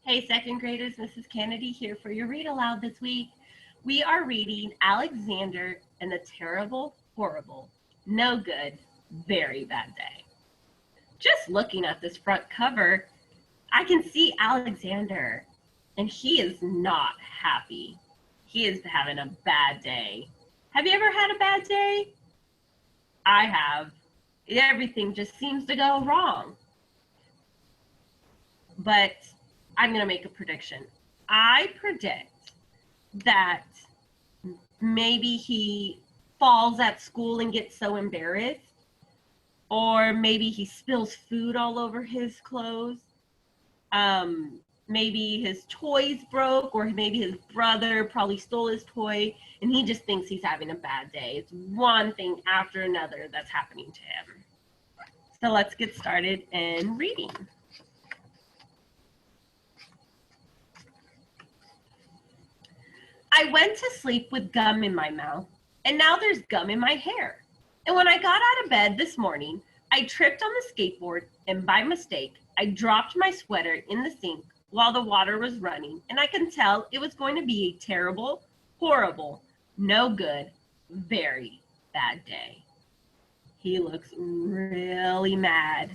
Hey, second graders, Mrs. Kennedy here for your read aloud this week. We are reading Alexander and the Terrible, Horrible, No Good, Very Bad Day. Just looking at this front cover, I can see Alexander, and he is not happy. He is having a bad day. Have you ever had a bad day? I have. Everything just seems to go wrong. But I'm going to make a prediction. I predict that maybe he falls at school and gets so embarrassed, or maybe he spills food all over his clothes. Maybe his toys broke, or maybe his brother probably stole his toy and he just thinks he's having a bad day. It's one thing after another that's happening to him. So let's get started in reading. I went to sleep with gum in my mouth, and now there's gum in my hair. And when I got out of bed this morning, I tripped on the skateboard, and by mistake, I dropped my sweater in the sink while the water was running, and I can tell it was going to be a terrible, horrible, no good, very bad day. He looks really mad.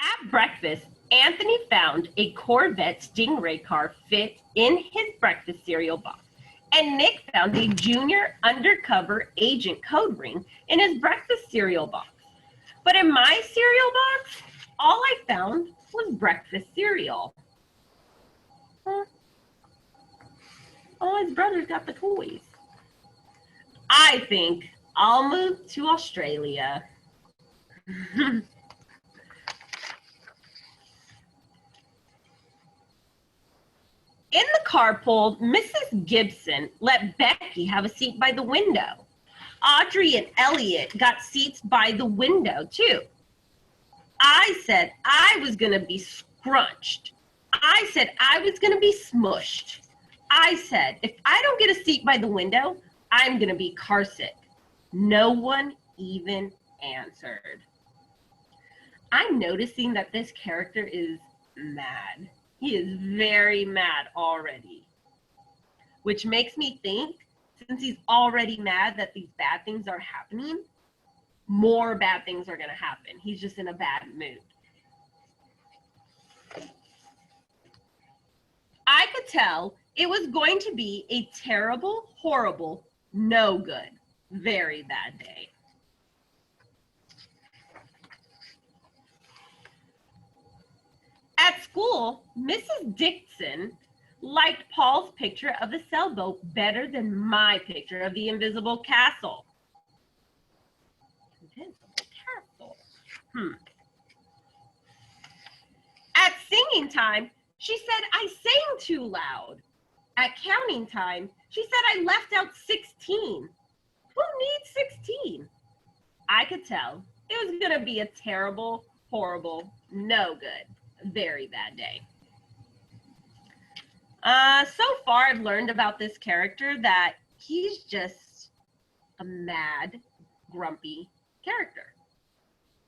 At breakfast, Anthony found a Corvette Stingray car fit in his breakfast cereal box, and Nick found a junior undercover agent code ring in his breakfast cereal box. But in my cereal box, all I found was breakfast cereal. Oh, his brother's got the toys. I think I'll move to Australia. In the carpool, Mrs. Gibson let Becky have a seat by the window. Audrey and Elliot got seats by the window, too. I said I was going to be scrunched. I said I was going to be smushed. I said if I don't get a seat by the window, I'm going to be carsick. No one even answered. I'm noticing that this character is mad. He is very mad already, which makes me think, since he's already mad that these bad things are happening, more bad things are going to happen. He's just in a bad mood. I could tell it was going to be a terrible, horrible, no good, very bad day. At school, Mrs. Dixon liked Paul's picture of the sailboat better than my picture of the invisible castle. Invisible castle. At singing time, she said I sang too loud. At counting time, she said I left out 16. Who needs 16? I could tell it was going to be a terrible, horrible, no good, very bad day. So far, I've learned about this character that he's just a mad, grumpy character.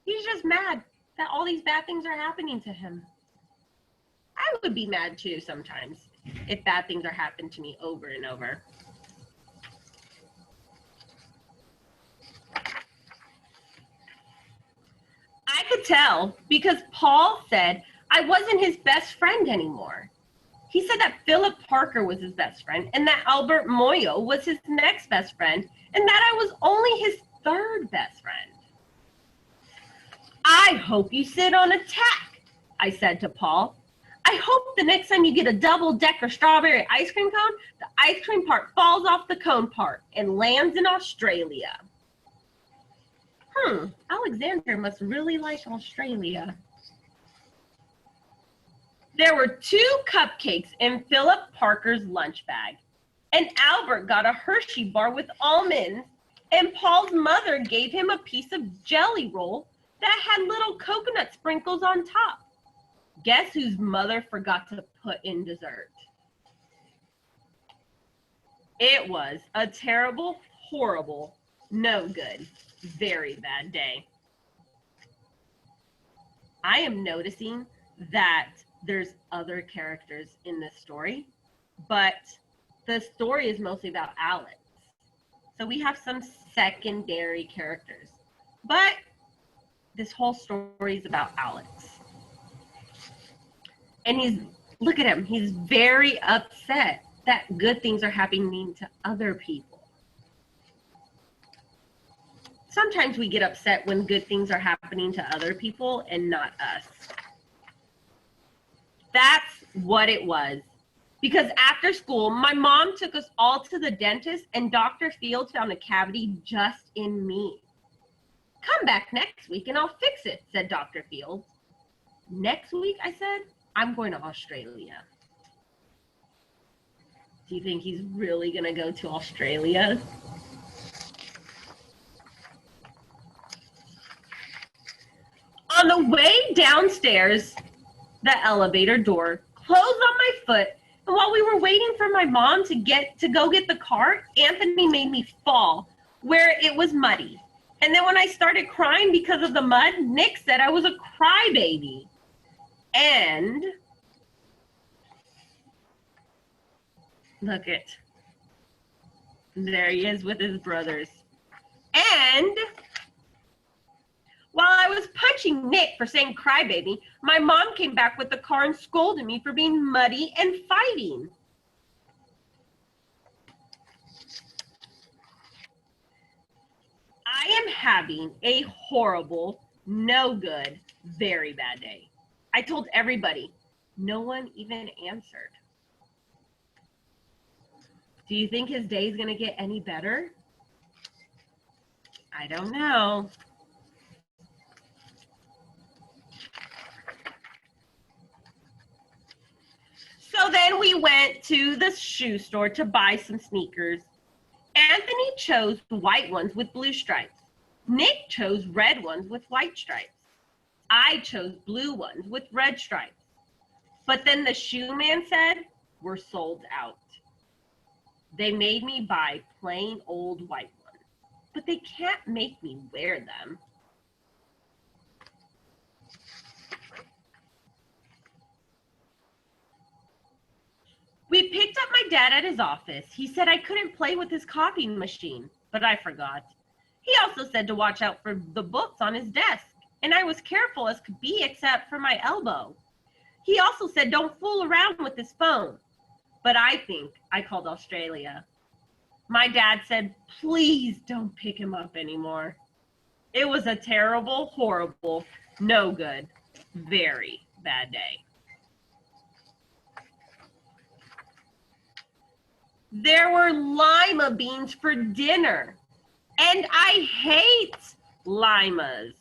He's just mad that all these bad things are happening to him. I would be mad too sometimes if bad things are happening to me over and over. I could tell because Paul said I wasn't his best friend anymore. He said that Philip Parker was his best friend and that Albert Moyo was his next best friend and that I was only his third best friend. I hope you sit on a tack, I said to Paul. I hope the next time you get a double-decker strawberry ice cream cone, the ice cream part falls off the cone part and lands in Australia. Alexander must really like Australia. There were 2 cupcakes in Philip Parker's lunch bag, and Albert got a Hershey bar with almonds, and Paul's mother gave him a piece of jelly roll that had little coconut sprinkles on top. Guess whose mother forgot to put in dessert? It was a terrible, horrible, no good, very bad day. I am noticing that there's other characters in this story, but the story is mostly about Alex. So we have some secondary characters, but this whole story is about Alex. And look at him, he's very upset that good things are happening to other people. Sometimes we get upset when good things are happening to other people and not us. That's what it was. Because after school, my mom took us all to the dentist and Dr. Fields found a cavity just in me. Come back next week and I'll fix it, said Dr. Fields. Next week, I said, I'm going to Australia. Do you think he's really going to go to Australia? On the way downstairs, the elevator door closed on my foot. And while we were waiting for my mom to go get the car, Anthony made me fall where it was muddy. And then when I started crying because of the mud, Nick said I was a crybaby. And look there he is with his brothers. And while I was punching Nick for saying crybaby, my mom came back with the car and scolded me for being muddy and fighting. I am having a horrible, no good, very bad day. I told everybody. No one even answered. Do you think his day is going to get any better? I don't know. So then we went to the shoe store to buy some sneakers. Anthony chose white ones with blue stripes. Nick chose red ones with white stripes. I chose blue ones with red stripes. But then the shoe man said, we're sold out. They made me buy plain old white ones, but they can't make me wear them. We picked up my dad at his office. He said I couldn't play with his copying machine, but I forgot. He also said to watch out for the books on his desk, and I was careful as could be except for my elbow. He also said don't fool around with his phone, but I think I called Australia. My dad said, please don't pick him up anymore. It was a terrible, horrible, no good, very bad day. There were lima beans for dinner, and I hate limas.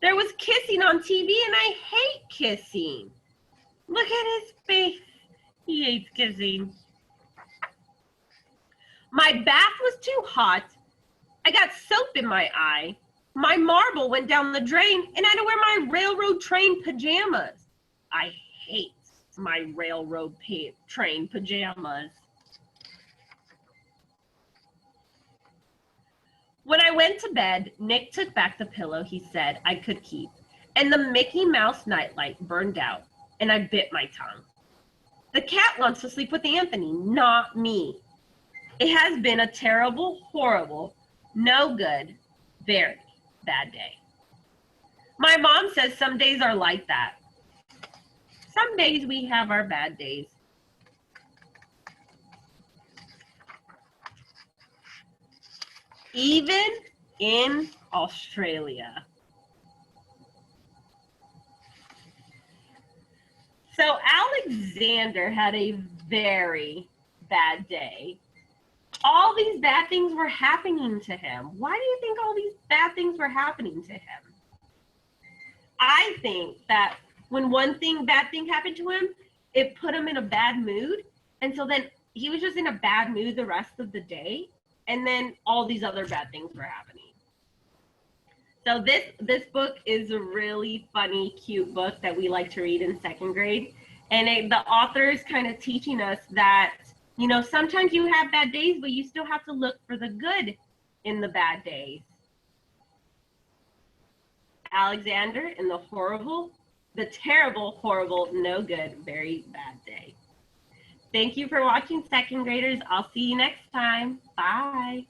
There was kissing on TV, and I hate kissing. Look at his face. He hates kissing. My bath was too hot. I got soap in my eye. My marble went down the drain, and I had to wear my railroad train pajamas. I hate my railroad train pajamas. When I went to bed, Nick took back the pillow he said I could keep, and the Mickey Mouse nightlight burned out, and I bit my tongue. The cat wants to sleep with Anthony, not me. It has been a terrible, horrible, no good, very bad day. My mom says some days are like that. Some days we have our bad days. Even in Australia. So Alexander had a very bad day. All these bad things were happening to him. Why do you think all these bad things were happening to him? I think that when bad thing happened to him, it put him in a bad mood. And so then he was just in a bad mood the rest of the day. And then all these other bad things were happening. So this book is a really funny, cute book that we like to read in second grade. And the author is kind of teaching us that You know, sometimes you have bad days, but you still have to look for the good in the bad days. Alexander in the terrible, horrible, no good, very bad day. Thank you for watching, second graders. I'll see you next time. Bye.